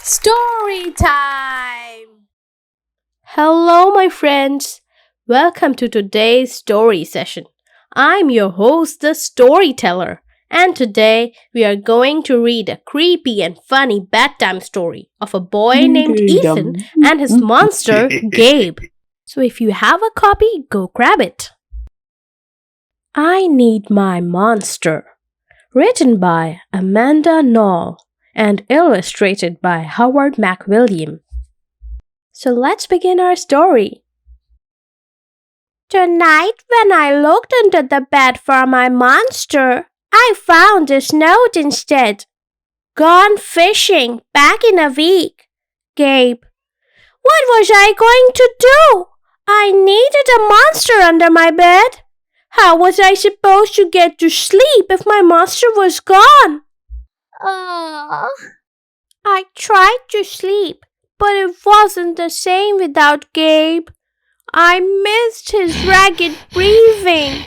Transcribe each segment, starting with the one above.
Story time! Hello, my friends. Welcome to today's story session. I'm your host, the storyteller, and today we are going to read a creepy and funny bedtime story of a boy named Ethan and his monster, Gabe. So if you have a copy, go grab it. I Need My Monster. Written by Amanda Noll and illustrated by Howard Mack. So let's begin our story. Tonight, when I looked under the bed for my monster, I found this note instead. Gone fishing, back in a week. Gabe. What was I going to do? I needed a monster under my bed. How was I supposed to get to sleep if my monster was gone? I tried to sleep, but it wasn't the same without Gabe. I missed his ragged breathing,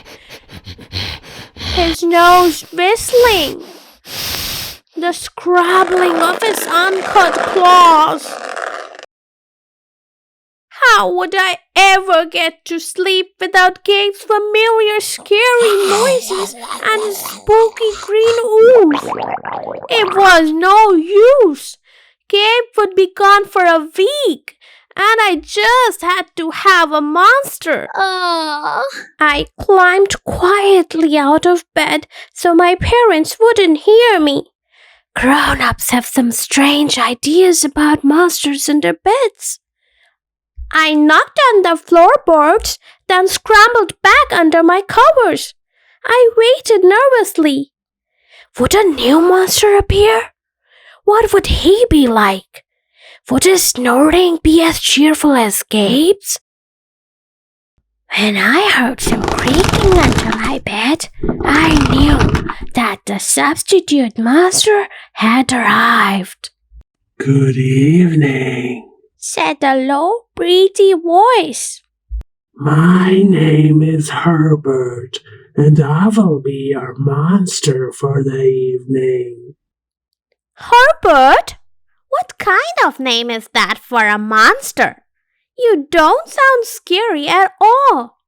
his nose whistling, the scrabbling of his uncut claws. How would I ever get to sleep without Gabe's familiar scary noises and his spooky green ooze? It was no use. Gabe would be gone for a week, and I just had to have a monster. I climbed quietly out of bed so my parents wouldn't hear me. Grown-ups have some strange ideas about monsters in their beds. I knocked on the floorboards, then scrambled back under my covers. I waited nervously. Would a new monster appear? What would he be like? Would his snoring be as cheerful as Gabe's? When I heard some creaking under my bed, I knew that the substitute monster had arrived. Good evening, said a low, breathy voice. My name is Herbert, and I will be your monster for the evening. Herbert? What kind of name is that for a monster? You don't sound scary at all.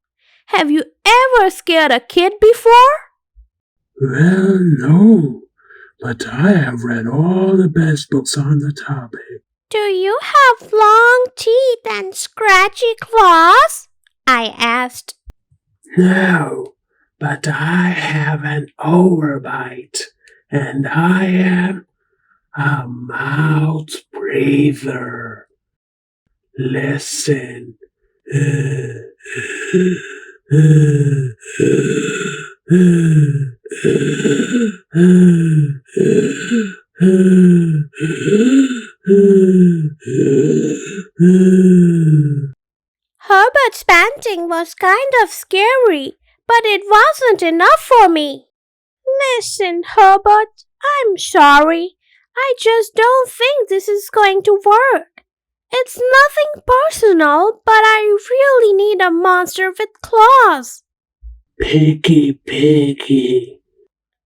Have you ever scared a kid before? Well, no, but I have read all the best books on the topic. Do you have long teeth and scratchy claws? I asked. No, but I have an overbite, and I am a mouth breather. Listen. Herbert's panting was kind of scary, but it wasn't enough for me. Listen, Herbert, I'm sorry. I just don't think this is going to work. It's nothing personal, but I really need a monster with claws. Piggy.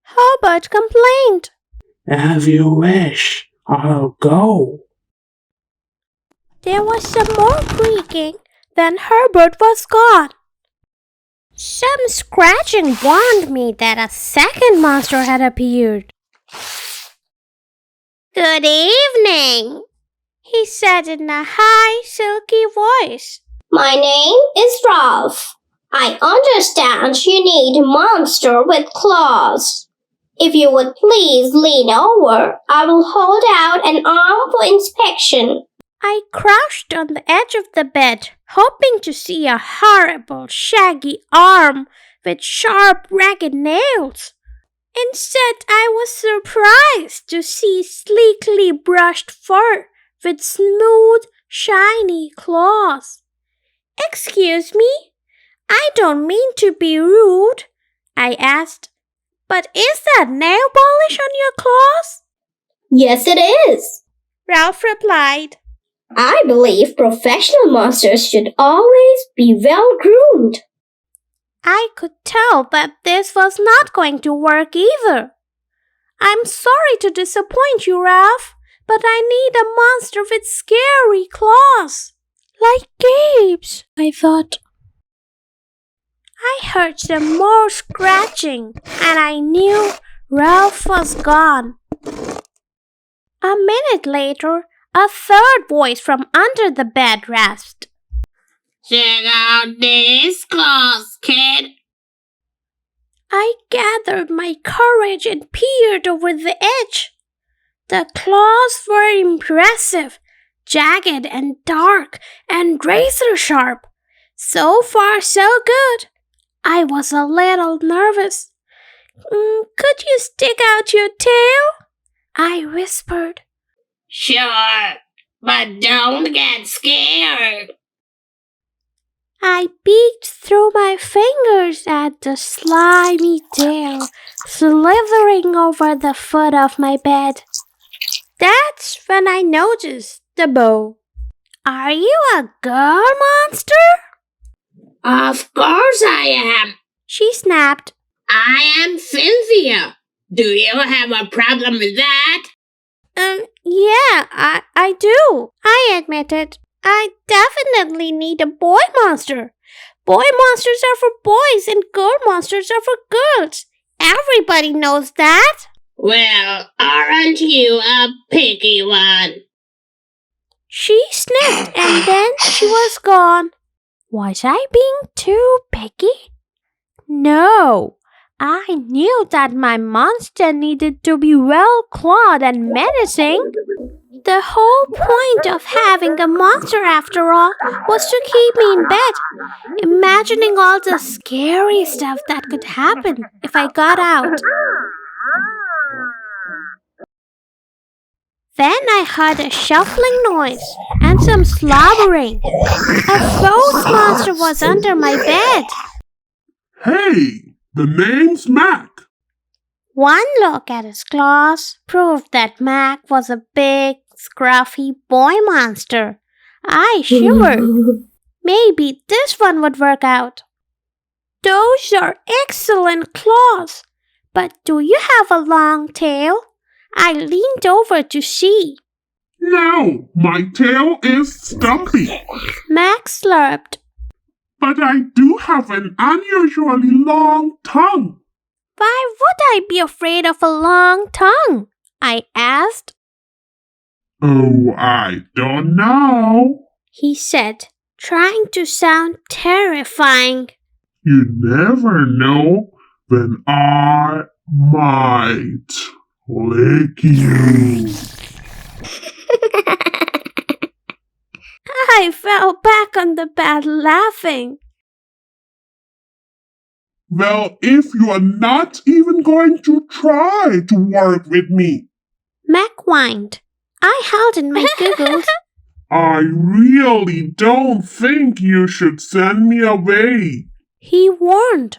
Herbert complained. As you wish, I'll go. There was some more creaking, then Herbert was gone. Some scratching warned me that a second monster had appeared. Good evening, he said in a high, silky voice. My name is Ralph. I understand you need a monster with claws. If you would please lean over, I will hold out an arm for inspection. I crouched on the edge of the bed, hoping to see a horrible, shaggy arm with sharp, ragged nails. Instead, I was surprised to see sleekly brushed fur with smooth, shiny claws. Excuse me? I don't mean to be rude, I asked. But is that nail polish on your claws? Yes, it is, Ralph replied. I believe professional monsters should always be well groomed. I could tell that this was not going to work either. I'm sorry to disappoint you, Ralph, but I need a monster with scary claws. Like Gabe's, I thought. I heard some more scratching, and I knew Ralph was gone. A minute later, a third voice from under the bed rasped. Check out these claws, kid. I gathered my courage and peered over the edge. The claws were impressive, jagged and dark and razor sharp. So far, so good. I was a little nervous. Could you stick out your tail? I whispered. Sure, but don't get scared. I peeked through my fingers at the slimy tail slithering over the foot of my bed. That's when I noticed the bow. Are you a girl monster? Of course I am. She snapped. I am Cynthia. Do you have a problem with that? Yeah, I do. I admitted. I definitely need a boy monster. Boy monsters are for boys and girl monsters are for girls. Everybody knows that. Well, aren't you a picky one? She sniffed and then she was gone. Was I being too picky? No. I knew that my monster needed to be well-clawed and menacing. The whole point of having a monster, after all, was to keep me in bed, imagining all the scary stuff that could happen if I got out. Then I heard a shuffling noise and some slobbering. A ghost monster was under my bed. Hey, the name's Mack. One look at his claws proved that Mack was a big, scruffy boy monster. I shivered. Maybe this one would work out. Those are excellent claws. But do you have a long tail? I leaned over to see. No, my tail is stumpy. Mack slurped. But I do have an unusually long tongue. Why would I be afraid of a long tongue? I asked. Oh, I don't know, He said, trying to sound terrifying. You never know when I might lick you. I fell back on the bed laughing. Well, if you are not even going to try to work with me, Mack whined. I held in my giggles. I really don't think you should send me away. He warned.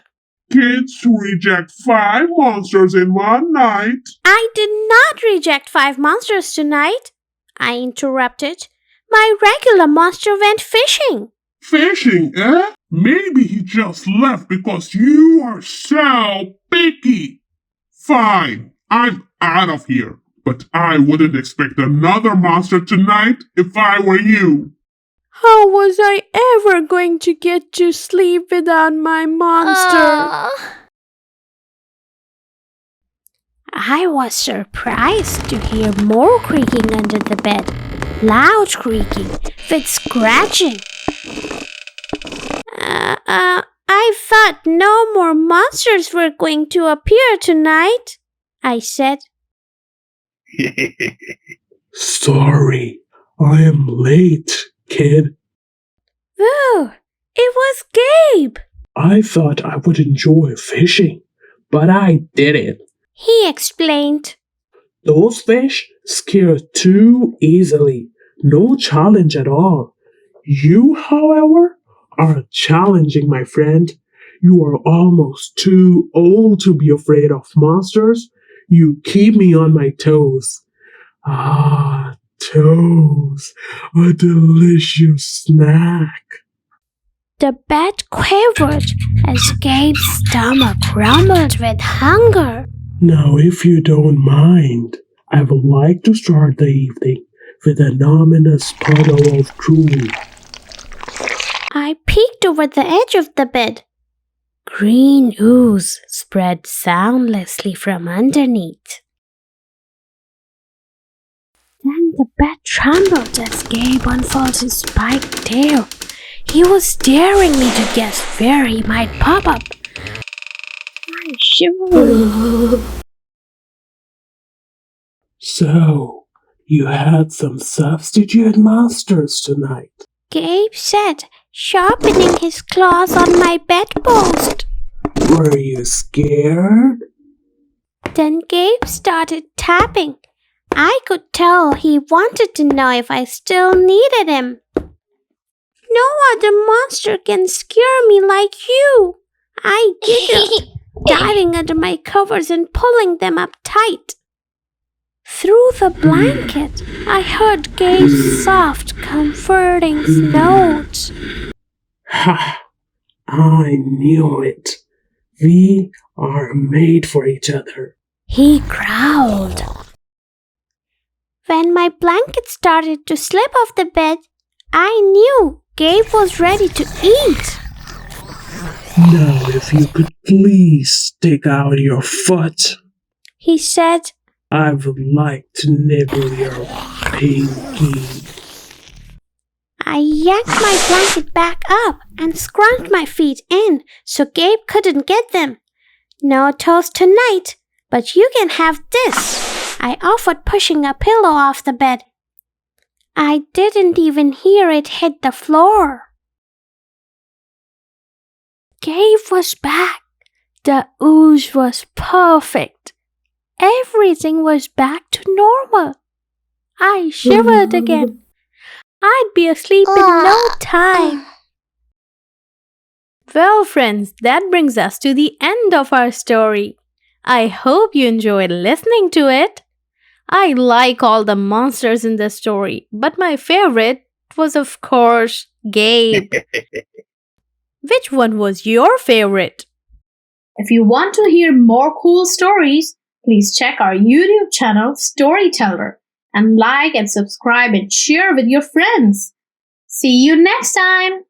Kids reject 5 monsters in one night. I did not reject 5 monsters tonight, I interrupted. My regular monster went fishing. Fishing, eh? Maybe he just left because you are so picky. Fine, I'm out of here. But I wouldn't expect another monster tonight if I were you. How was I ever going to get to sleep without my monster? I was surprised to hear more creaking under the bed. Loud creaking with scratching. I thought no more monsters were going to appear tonight, I said. Sorry, I am late, kid. Woo! It was Gabe! I thought I would enjoy fishing, but I didn't. He explained. Those fish scare too easily. No challenge at all. You, however, are challenging, my friend. You are almost too old to be afraid of monsters. You keep me on my toes. Ah, toes. A delicious snack. The bed quivered as Gabe's stomach rumbled with hunger. Now, if you don't mind, I would like to start the evening with an ominous puddle of drool. I peeked over the edge of the bed. Green ooze spread soundlessly from underneath. Then the bed trembled as Gabe unfurled his spiked tail. He was daring me to guess where he might pop up. I shivered. So, you had some substitute monsters tonight. Gabe said, sharpening his claws on my bedpost. Were you scared? Then Gabe started tapping. I could tell he wanted to know if I still needed him. No other monster can scare me like you, I giggled, diving under my covers and pulling them up tight. Through the blanket, I heard Gabe's soft, comforting notes. Ha! I knew it. We are made for each other. He growled. When my blanket started to slip off the bed, I knew Gabe was ready to eat. Now, if you could please stick out your foot, He said, I would like to nibble your pinky. I yanked my blanket back up and scrunched my feet in so Gabe couldn't get them. No toast tonight, but you can have this, I offered, pushing a pillow off the bed. I didn't even hear it hit the floor. Gabe was back. The ooze was perfect. Everything was back to normal. I shivered again. I'd be asleep in no time. Well, friends, that brings us to the end of our story. I hope you enjoyed listening to it. I like all the monsters in the story, but my favorite was, of course, Gabe. Which one was your favorite? If you want to hear more cool stories, please check our YouTube channel, Storyteller, and like and subscribe and share with your friends. See you next time!